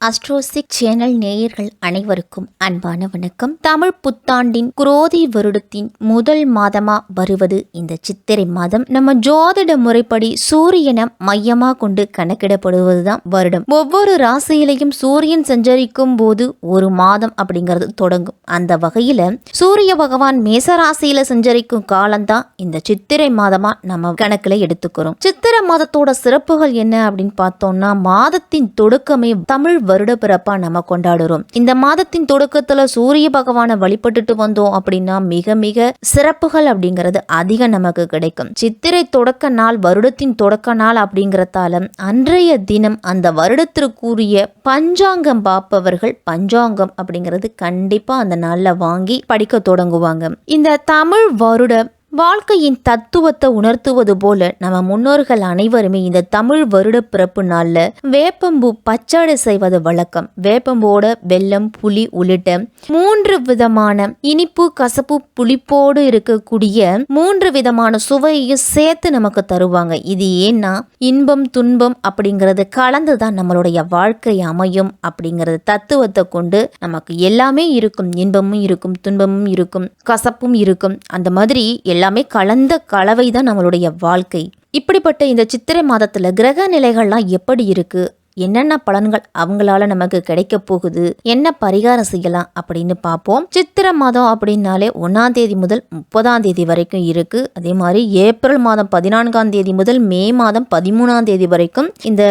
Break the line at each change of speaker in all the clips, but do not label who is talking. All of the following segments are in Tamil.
அஸ்ட்ரோசிக் சேனல் நேயர்கள் அனைவருக்கும் அன்பான வணக்கம். தமிழ் புத்தாண்டின் குரோதி வருடத்தின் முதல் மாதமா வருவது இந்த சித்திரை மாதம். நம்ம ஜோதிட முறைப்படி சூரியனை மையமா கொண்டு கணக்கிடப்படுவதுதான் வருடம். ஒவ்வொரு ராசியிலையும் சூரியன் சஞ்சரிக்கும் போது ஒரு மாதம் அப்படிங்கிறது தொடங்கும். அந்த வகையில சூரிய பகவான் மேச ராசியில சஞ்சரிக்கும் காலம்தான் இந்த சித்திரை மாதமா நம்ம கணக்குல எடுத்துக்கிறோம். சித்திரை மாதத்தோட சிறப்புகள் என்ன அப்படின்னு பார்த்தோம்னா, மாதத்தின் தொடக்கமே தமிழ் வருட பிறப்பா நம்ம கொண்டாடுறோம். இந்த மாதத்தின் தொடக்கத்துல சூரிய பகவானை வழிபட்டுட்டு வந்தோம் அப்படின்னா மிக மிக சிறப்புகள் அப்படிங்கிறது அதிகம் நமக்கு கிடைக்கும். சித்திரை தொடக்க நாள் வருடத்தின் தொடக்க நாள் அப்படிங்கறதால அன்றைய தினம் அந்த வருடத்திற்குரிய பஞ்சாங்கம் பார்ப்பவர்கள் பஞ்சாங்கம் அப்படிங்கிறது கண்டிப்பா அந்த நாள்ல வாங்கி படிக்க தொடங்குவாங்க. இந்த தமிழ் வருட வாழ்க்கையின் தத்துவத்தை உணர்த்துவது போல நம்ம முன்னோர்கள் அனைவருமே இந்த தமிழ் வருட பிறப்பு நாள்ல வேப்பம்பூ பச்சடை செய்வது வழக்கம். வேப்பம்போட வெல்லம், புளி உள்ளிட்ட 3 விதமான இனிப்பு, கசப்பு, புளிப்போடு இருக்கக்கூடிய 3 விதமான சுவையையும் சேர்த்து நமக்கு தருவாங்க. இது ஏன்னா இன்பம் துன்பம் அப்படிங்கிறது கலந்துதான் நம்மளுடைய வாழ்க்கை அமையும் அப்படிங்கிறது தத்துவத்தை கொண்டு நமக்கு எல்லாமே இருக்கும். இன்பமும் இருக்கும், துன்பமும் இருக்கும், கசப்பும் இருக்கும். அந்த மாதிரி எல்லாமே கலந்த கலவை தான் நம்மளுடைய வாழ்க்கை. இப்படிப்பட்ட இந்த சித்திரை மாதத்துல கிரக நிலைகள்லாம் எப்படி இருக்கு, என்னென்ன பலன்கள் அவங்களால நமக்கு கிடைக்க போகுது, என்ன பரிகாரம் செய்யலாம் அப்படின்னு பார்ப்போம். சித்திரை மாதம் அப்படின்னாலே 1ஆம் தேதி முதல் 30ஆம் தேதி வரைக்கும் இருக்கு. அதே மாதிரி ஏப்ரல் மாதம் 14ஆம் தேதி முதல் மே மாதம் 13ஆம் தேதி வரைக்கும் இந்த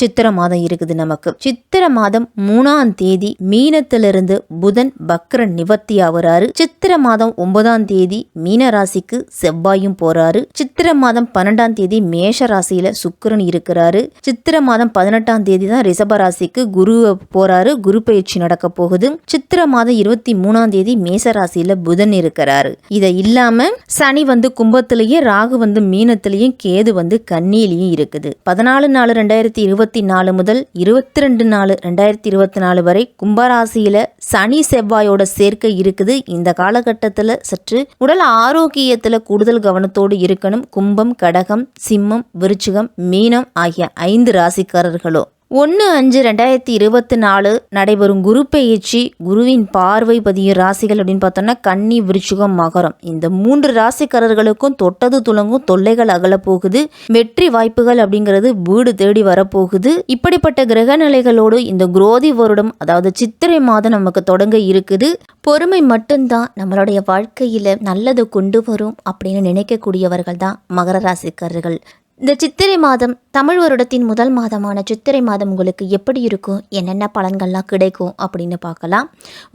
சித்திரை மாதம் இருக்குது நமக்கு. சித்திரை மாதம் 3ஆம் தேதி மீனத்திலிருந்து புதன் வக்ர நிவர்த்தி ஆகுறாரு. சித்திரை மாதம் 9ஆம் தேதி மீன ராசிக்கு செவ்வாயும் போறாரு. சித்திரை மாதம் 12ஆம் தேதி மேஷ ராசியில சுக்கிரன் இருக்கிறாரு. சித்திரை மாதம் 18ஆம் தேதி தான் ரிஷபராசிக்கு குரு போறாரு. குரு பயிற்சி நடக்க போகுது. சித்திரை மாதம் 23ஆம் தேதி மேச ராசியில புதன் இருக்கிறாரு. இதை இல்லாம சனி கும்பத்திலையும், ராகு மீனத்திலையும், கேது கன்னியிலையும் இருக்குது. 14/4/2024 முதல் 22/4/2024 வரை கும்பராசியில சனி செவ்வாயோட சேர்க்கை இருக்குது. இந்த காலகட்டத்துல சற்று உடல் ஆரோக்கியத்துல கூடுதல் கவனத்தோடு இருக்கணும். கும்பம், கடகம், சிம்மம், விருச்சிகம், மீனம் ஆகிய 5 ராசிக்காரர்களும் 1/5/2024 நடைபெறும் குரு பெயர்ச்சி, குருவின் பார்வை பதியும் ராசிகள் அப்படின்னு பார்த்தோம்னா கன்னி, விருச்சிகம், மகரம். இந்த 3 ராசிக்காரர்களுக்கும் தொட்டது துலங்கும், தொல்லைகள் அகல போகுது. வெற்றி வாய்ப்புகள் அப்படிங்கிறது வீடு தேடி வரப்போகுது. இப்படிப்பட்ட கிரக நிலைகளோடு இந்த குரோதி வருடம் அதாவது சித்திரை மாதம் நமக்கு தொடங்க இருக்குது. பொறுமை மட்டும்தான் நம்மளுடைய வாழ்க்கையில நல்லது கொண்டு வரும் அப்படின்னு நினைக்கக்கூடியவர்கள் தான் மகர ராசிக்காரர்கள். இந்த சித்திரை மாதம் தமிழ் வருடத்தின் முதல் மாதமான சித்திரை மாதம் உங்களுக்கு எப்படி இருக்கும், என்னென்ன பலன்கள்லாம் கிடைக்கும் அப்படின்னு பார்க்கலாம்.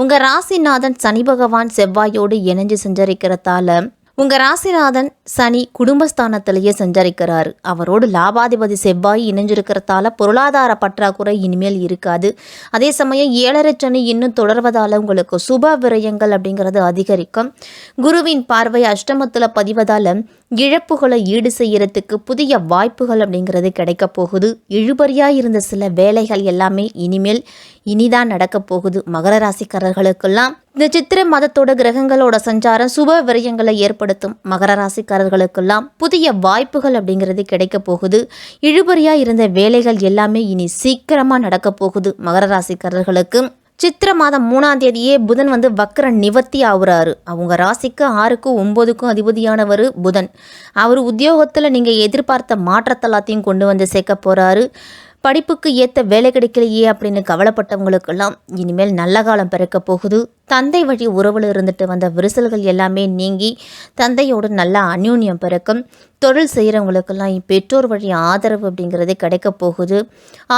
உங்கள் ராசிநாதன் சனி பகவான் செவ்வாயோடு இணைஞ்சு சஞ்சரிக்கிறதால உங்கள் ராசிநாதன் சனி குடும்பஸ்தானத்திலேயே சஞ்சரிக்கிறாரு. அவரோடு லாபாதிபதி செவ்வாய் இணைஞ்சிருக்கிறதால பொருளாதார பற்றாக்குறை இனிமேல் இருக்காது. அதே சமயம் 7.5 சனி இன்னும் தொடர்வதால் உங்களுக்கு சுப விரயங்கள் அப்படிங்கிறது அதிகரிக்கும். குருவின் பார்வை அஷ்டமத்தில் பதிவதால் இழப்புகளை ஈடு செய்யறதுக்கு புதிய வாய்ப்புகள் அப்படிங்கிறது கிடைக்க போகுது. இழுபறியாக இருந்த சில வேலைகள் எல்லாமே இனிமேல் இனிதான் நடக்க போகுது. மகர ராசிக்காரர்களுக்கெல்லாம் இந்த சித்திரை மாதத்தோட கிரகங்களோட சஞ்சாரம் சுப விரயங்களை ஏற்படுத்தும். மகர ராசிக்காரர்களுக்கெல்லாம் புதிய வாய்ப்புகள் அப்படிங்கிறது கிடைக்க போகுது. இழுபறியாக இருந்த வேலைகள் எல்லாமே இனி சீக்கிரமாக நடக்க போகுது. மகர ராசிக்காரர்களுக்கு சித்திரை மாதம் 3ஆம் தேதியே புதன் வக்ர நிவர்த்தி ஆகுறாரு. அவங்க ராசிக்கு 6க்கும் 9க்கும் அதிபதியானவர் புதன். அவர் உத்தியோகத்தில் நீங்கள் எதிர்பார்த்த மாற்றத்தை எல்லாத்தையும் கொண்டு சேர்க்க போகிறாரு. படிப்புக்கு ஏற்ற வேலை கிடைக்கலையே அப்படின்னு கவலைப்பட்டவங்களுக்கெல்லாம் இனிமேல் நல்ல காலம் பிறக்க போகுது. தந்தை வழி உறவில் இருந்துட்டு வந்த விரிசல்கள் எல்லாமே நீங்கி தந்தையோடு நல்ல அந்யோன்யம் பிறக்கும். தொழில் செய்கிறவங்களுக்கெல்லாம் பெற்றோர் வழி ஆதரவு அப்படிங்கிறது கிடைக்க போகுது.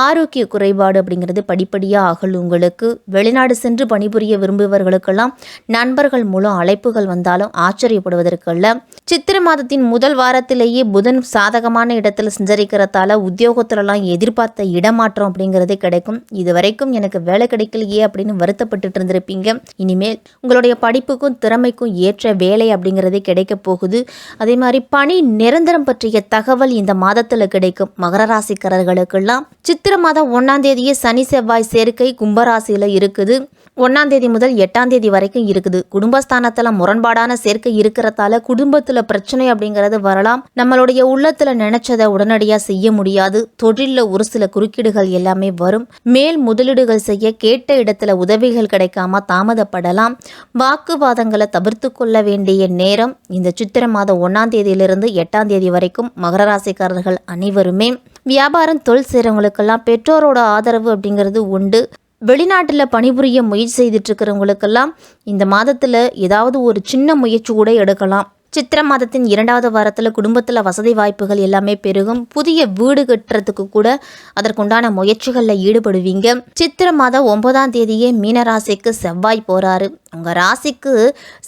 ஆரோக்கிய குறைபாடு அப்படிங்கிறது படிப்படியாக அகலும். உங்களுக்கு வெளிநாடு சென்று பணிபுரிய விரும்புபவர்களுக்கெல்லாம் நண்பர்கள் மூலம் அழைப்புகள் வந்தாலும் ஆச்சரியப்படுவதற்கல்ல. சித்திரை மாதத்தின் முதல் வாரத்திலேயே புதன் சாதகமான இடத்துல சஞ்சரிக்கிறதால உத்தியோகத்திலலாம் எதிர்பார்த்த இடமாற்றம் அப்படிங்கிறது கிடைக்கும். இது வரைக்கும் எனக்கு வேலை கிடைக்கலையே அப்படின்னு வருத்தப்பட்டு இருந்திருப்பீங்க. இனிமேல் உங்களுடைய படிப்புக்கும் திறமைக்கும் ஏற்ற வேலை அப்படிங்கிறதே கிடைக்க போகுது. அதே மாதிரி பணி நிரந்தரம் பற்றிய தகவல் இந்த மாதத்தில் கிடைக்கும். மகர ராசிக்காரர்களுக்கெல்லாம் சித்திரை மாதம் 1ஆம் தேதியே சனி செவ்வாய் சேர்க்கை கும்பராசியில் இருக்குது. 1ஆம் தேதி முதல் 8ஆம் தேதி வரைக்கும் இருக்குது. குடும்பஸ்தானத்துல முரண்பாடான சேர்க்கை இருக்கிறதால குடும்பத்துல பிரச்சனை அப்படிங்கிறது வரலாம். நம்மளுடைய உள்ளத்துல நினைச்சதை உடனடியா செய்ய முடியாது. தொழில ஒரு சில குறுக்கீடுகள் எல்லாமே வரும். மேல் முதலீடுகள் செய்ய கேட்ட இடத்துல உதவிகள் கிடைக்காம தாமதப்படலாம். வாக்குவாதங்களை தவிர்த்து கொள்ள வேண்டிய நேரம் இந்த சித்திரை மாதம் 1ஆம் தேதியிலிருந்து 8ஆம் தேதி வரைக்கும் மகர ராசிக்காரர்கள் அனைவருமே. வியாபாரம் தொழில் செய்கிறவங்களுக்கெல்லாம் பெற்றோரோட ஆதரவு அப்படிங்கிறது உண்டு. வெளிநாட்டில் பணிபுரிய முயற்சி செய்துட்டு இருக்கிறவங்களுக்கெல்லாம் இந்த மாதத்தில் ஏதாவது ஒரு சின்ன முயற்சி கூட எடுக்கலாம். சித்திரை மாதத்தின் 2வது வாரத்தில் குடும்பத்தில் வசதி வாய்ப்புகள் எல்லாமே பெருகும். புதிய வீடு கட்டுறதுக்கு கூட அதற்குண்டான முயற்சிகளில் ஈடுபடுவீங்க. சித்திரை மாதம் 9ஆம் தேதியே மீன ராசிக்கு செவ்வாய் போகிறாரு. உங்கள் ராசிக்கு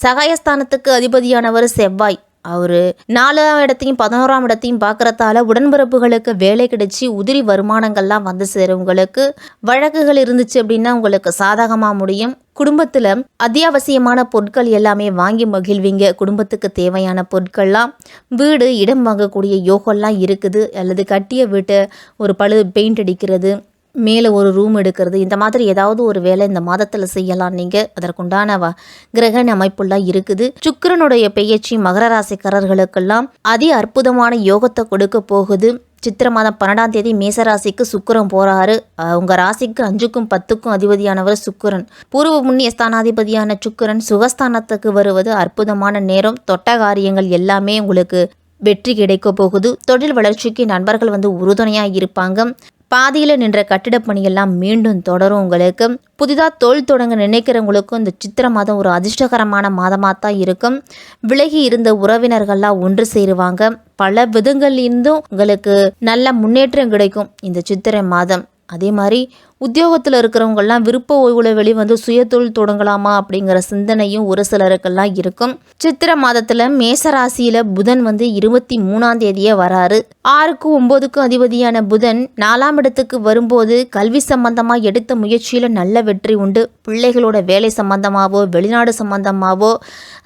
சகாயஸ்தானத்துக்கு அதிபதியானவர் செவ்வாய். அவர் 4ஆம் இடத்தையும் 11ஆம் இடத்தையும் பார்க்குறதால உடன்பிறப்புகளுக்கு வேலை கிடைச்சி உதிரி வருமானங்கள்லாம் வந்து சேருவங்களுக்கு. வழக்குகள் இருந்துச்சு அப்படின்னா உங்களுக்கு சாதகமாக முடியும். குடும்பத்தில் அத்தியாவசியமான பொருட்கள் எல்லாமே வாங்கி மகிழ்வீங்க. குடும்பத்துக்கு தேவையான பொருட்கள்லாம் வீடு இடம் வாங்கக்கூடிய யோகம்லாம் இருக்குது. அல்லது கட்டிய வீட்டை ஒரு பழு பெயிண்ட் அடிக்கிறது, மேலே ஒரு ரூம் எடுக்கிறது, இந்த மாதிரி ஏதாவது ஒரு வேலை இந்த மாதத்தில் செய்யலாம். நீங்கள் அதற்குண்டான கிரகண அமைப்புலாம் இருக்குது. சுக்கிரனுடைய பெயர்ச்சி மகர ராசிக்காரர்களுக்கெல்லாம் அதி அற்புதமான யோகத்தை கொடுக்க போகுது. சித்திரை மாதம் 12ஆம் தேதி மேசராசிக்கு சுக்கிரன் போறாரு. உங்கள் ராசிக்கு 5க்கும் 10க்கும் அதிபதியானவர் சுக்கிரன். பூர்வ புண்ணிய ஸ்தானாதிபதியான சுக்கிரன் சுகஸ்தானத்துக்கு வருவது அற்புதமான நேரம். தொட்ட காரியங்கள் எல்லாமே உங்களுக்கு வெற்றி கிடைக்க போகுது. தொழில் வளர்ச்சிக்கு நண்பர்கள் உறுதுணையாக இருப்பாங்க. பாதியில் நின்ற கட்டிடப் பணியெல்லாம் மீண்டும் தொடரும். உங்களுக்கு புதிதாக தொழில் தொடங்க நினைக்கிறவங்களுக்கும் இந்த சித்திரை மாதம் ஒரு அதிர்ஷ்டகரமான மாதமாக தான் இருக்கும். விலகி இருந்த உறவினர்கள்லாம் ஒன்று சேருவாங்க. பல விதங்கள்லேருந்தும் உங்களுக்கு நல்ல முன்னேற்றம் கிடைக்கும் இந்த சித்திரை மாதம். அதே மாதிரி உத்தியோகத்தில் இருக்கிறவங்கெல்லாம் விருப்ப ஓய்வுல வெளி சுய தொழில் தொடங்கலாமா அப்படிங்கிற சிந்தனையும் ஒரு சிலருக்கெல்லாம் இருக்கும். சித்திரை மாதத்தில் மேசராசியில் புதன் 23ஆம் தேதியே வராரு. 6க்கும் 9க்கும் அதிபதியான புதன் 4ஆம் இடத்துக்கு வரும்போது கல்வி சம்பந்தமாக எடுத்த முயற்சியில் நல்ல வெற்றி உண்டு. பிள்ளைகளோட வேலை சம்பந்தமாவோ வெளிநாடு சம்பந்தமாவோ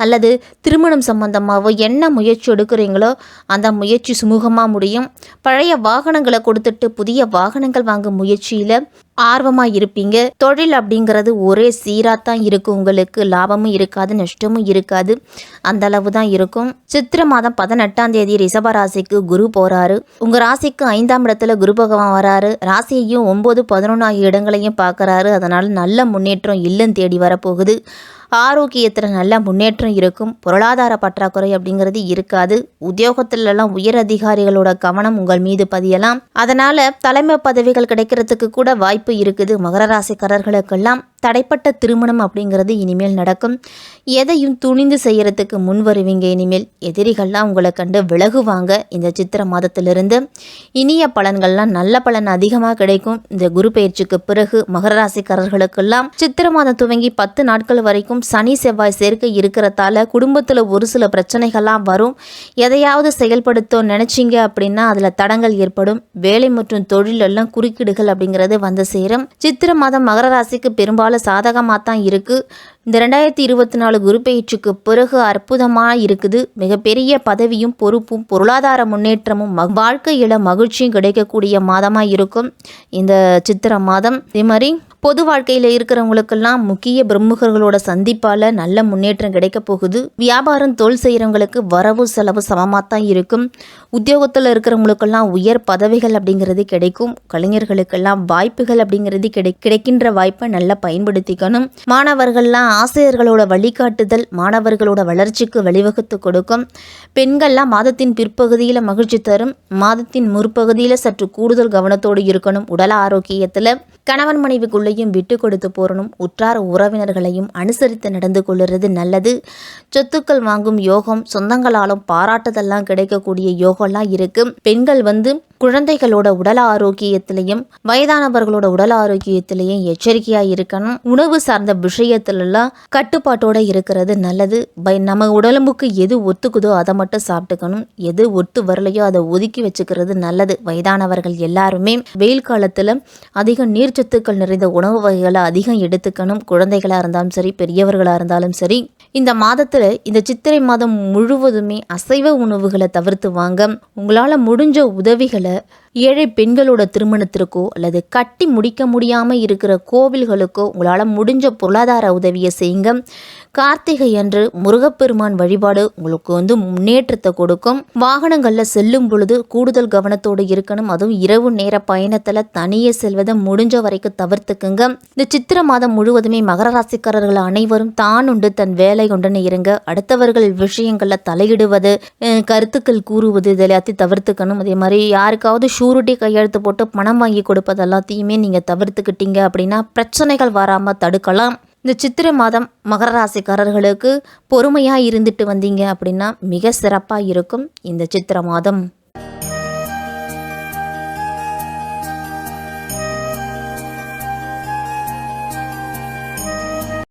அல்லது திருமணம் சம்பந்தமாவோ என்ன முயற்சி எடுக்கிறீங்களோ அந்த முயற்சி சுமூகமாக முடியும். பழைய வாகனங்களை கொடுத்துட்டு புதிய வாகனங்கள் வாங்கும் முயற்சியில் ஆர்வமாக இருப்பீங்க. தொழில் அப்படிங்கிறது ஒரே சீராக தான் இருக்கும். உங்களுக்கு லாபமும் இருக்காது, நஷ்டமும் இருக்காது, அந்த அளவு தான் இருக்கும். சித்திரை மாதம் 18ஆம் தேதி ரிஷப ராசிக்கு குரு போகிறாரு. உங்கள் ராசிக்கு 5ஆம் இடத்துல குரு பகவான் வராரு. ராசியையும் 9, 11 ஆகிய இடங்களையும் பார்க்குறாரு. அதனால் நல்ல முன்னேற்றம் இல்லம் தேடி வரப்போகுது. ஆரோக்கியத்தில் நல்ல முன்னேற்றம் இருக்கும். பொருளாதார பற்றாக்குறை அப்படிங்கிறது இருக்காது. உத்தியோகத்திலெல்லாம் உயர் அதிகாரிகளோட கவனம் உங்கள் மீது பதியலாம். அதனால் தலைமை பதவிகள் கிடைக்கிறதுக்கு கூட வாய்ப்பு இருக்குது. மகர ராசிக்காரர்களுக்கெல்லாம் தடைப்பட்ட திருமணம் அப்படிங்கிறது இனிமேல் நடக்கும். எதையும் துணிந்து செய்யறதுக்கு முன் வருவீங்க. இனிமேல் எதிரிகள்லாம் உங்களை கண்டு விலகுவாங்க. இந்த சித்திரை மாதத்திலிருந்து இனிய பலன்கள்லாம் நல்ல பலன் அதிகமாக கிடைக்கும். இந்த குரு பயிற்சிக்கு பிறகு மகர ராசிக்காரர்களுக்கெல்லாம் சித்திரை மாதம் துவங்கி 10 நாட்கள் வரைக்கும் சனி செவ்வாய் சேர்க்கை இருக்கிறதால குடும்பத்தில் ஒரு சில பிரச்சனைகள்லாம் வரும். எதையாவது செயல்படுத்த நினைச்சிங்க அப்படின்னா அதில் தடங்கள் ஏற்படும். வேலை மற்றும் தொழிலெல்லாம் குறுக்கீடுகள் அப்படிங்கிறது வந்து சேரும். சித்திரை மாதம் மகர ராசிக்கு பெரும்பாலும் சாதகமாக தான் இருக்கு. இந்த 2024 குரு பயிற்சிக்கு பிறகு அற்புதமாக இருக்குது. மிகப்பெரிய பதவியும் பொறுப்பும் பொருளாதார முன்னேற்றமும் வாழ்க்கையில மகிழ்ச்சியும் கிடைக்கக்கூடிய மாதமாக இருக்கும் இந்த சித்திரை மாதம். இதே மாதிரி பொது வாழ்க்கையில் இருக்கிறவங்களுக்கெல்லாம் முக்கிய பிரமுகர்களோட சந்திப்பால் நல்ல முன்னேற்றம் கிடைக்க போகுது. வியாபாரம் தொழில் செய்கிறவங்களுக்கு வரவு செலவு சமமாக தான் இருக்கும். உத்தியோகத்தில் இருக்கிறவங்களுக்கெல்லாம் உயர் பதவிகள் அப்படிங்கிறது கிடைக்கும். கலைஞர்களுக்கெல்லாம் வாய்ப்புகள் அப்படிங்கிறது கிடைக்கின்ற வாய்ப்பை நல்லா பயன்படுத்திக்கணும். மாணவர்கள்லாம் ஆசிரியர்களோட வழிகாட்டுதல் மாணவர்களோட வளர்ச்சிக்கு வழிவகுத்து கொடுக்கும். பெண்கள்லாம் மாதத்தின் பிற்பகுதியில் மகிழ்ச்சி தரும். மாதத்தின் முற்பகுதியில் சற்று கூடுதல் கவனத்தோடு இருக்கணும். உடல் ஆரோக்கியத்தில் கணவன் மனைவிக்குள்ளேயும் விட்டு கொடுத்து போறணும். உற்றார உறவினர்களையும் அனுசரித்து நடந்து கொள்ளுறது நல்லது. சொத்துக்கள் வாங்கும் யோகம், சொந்தங்களாலும் பாராட்டுதெல்லாம் கிடைக்கக்கூடிய யோகம்லாம் இருக்கு. பெண்கள் குழந்தைகளோட உடல் ஆரோக்கியத்திலையும் வயதானவர்களோட உடல் ஆரோக்கியத்திலையும் எச்சரிக்கையாக இருக்கணும். உணவு சார்ந்த விஷயத்துலலாம் கட்டுப்பாட்டோட இருக்கிறது நல்லது. நம்ம உடலும்புக்கு எது ஒத்துக்குதோ அதை மட்டும் சாப்பிட்டுக்கணும். எது ஒத்து வரலையோ அதை ஒதுக்கி வச்சுக்கிறது நல்லது. வயதானவர்கள் எல்லாருமே வெயில் காலத்தில் அதிக நீர்ச்சத்துக்கள் நிறைந்த உணவு வகைகளை அதிகம் எடுத்துக்கணும். குழந்தைகளாக இருந்தாலும் சரி, பெரியவர்களாக இருந்தாலும் சரி. இந்த மாதத்தில் இந்த சித்திரை மாதம் முழுவதுமே அசைவ உணவுகளை தவிர்த்து வாங்க. உங்களால் முடிஞ்ச உதவிகளை ஏழை பெண்களோட திருமணத்திற்கோ அல்லது கட்டி முடிக்க முடியாமல் இருக்கிற கோவில்களுக்கோ உங்களால் முடிஞ்ச பொருளாதார உதவியை செய்யுங்க. கார்த்திகை அன்று முருகப்பெருமான் வழிபாடு உங்களுக்கு முன்னேற்றத்தை கொடுக்கும். வாகனங்களில் செல்லும் பொழுது கூடுதல் கவனத்தோடு இருக்கணும். அதுவும் இரவு நேர பயணத்தில் தனியே செல்வதை முடிஞ்ச வரைக்கும் தவிர்த்துக்குங்க. இந்த சித்திரை மாதம் முழுவதுமே மகர ராசிக்காரர்கள் அனைவரும் தான் உண்டு தன் வேலை உண்டுன்னு இருங்க. அடுத்தவர்கள் விஷயங்களில் தலையிடுவது, கருத்துக்கள் கூறுவது இது எல்லாத்தையும் தவிர்த்துக்கணும். அதே மாதிரி யாருக்காவது ஷூரிட்டி கையெழுத்து போட்டு பணம் வாங்கி கொடுப்பது எல்லாத்தையுமே நீங்கள் தவிர்த்துக்கிட்டீங்க அப்படின்னா பிரச்சனைகள் வராமல் தடுக்கலாம். இந்த சித்திரை மாதம் மகர ராசிக்காரர்களுக்கு பொறுமையாக இருந்துட்டு வந்தீங்க அப்படின்னா மிக சிறப்பாக இருக்கும் இந்த சித்திரை மாதம்.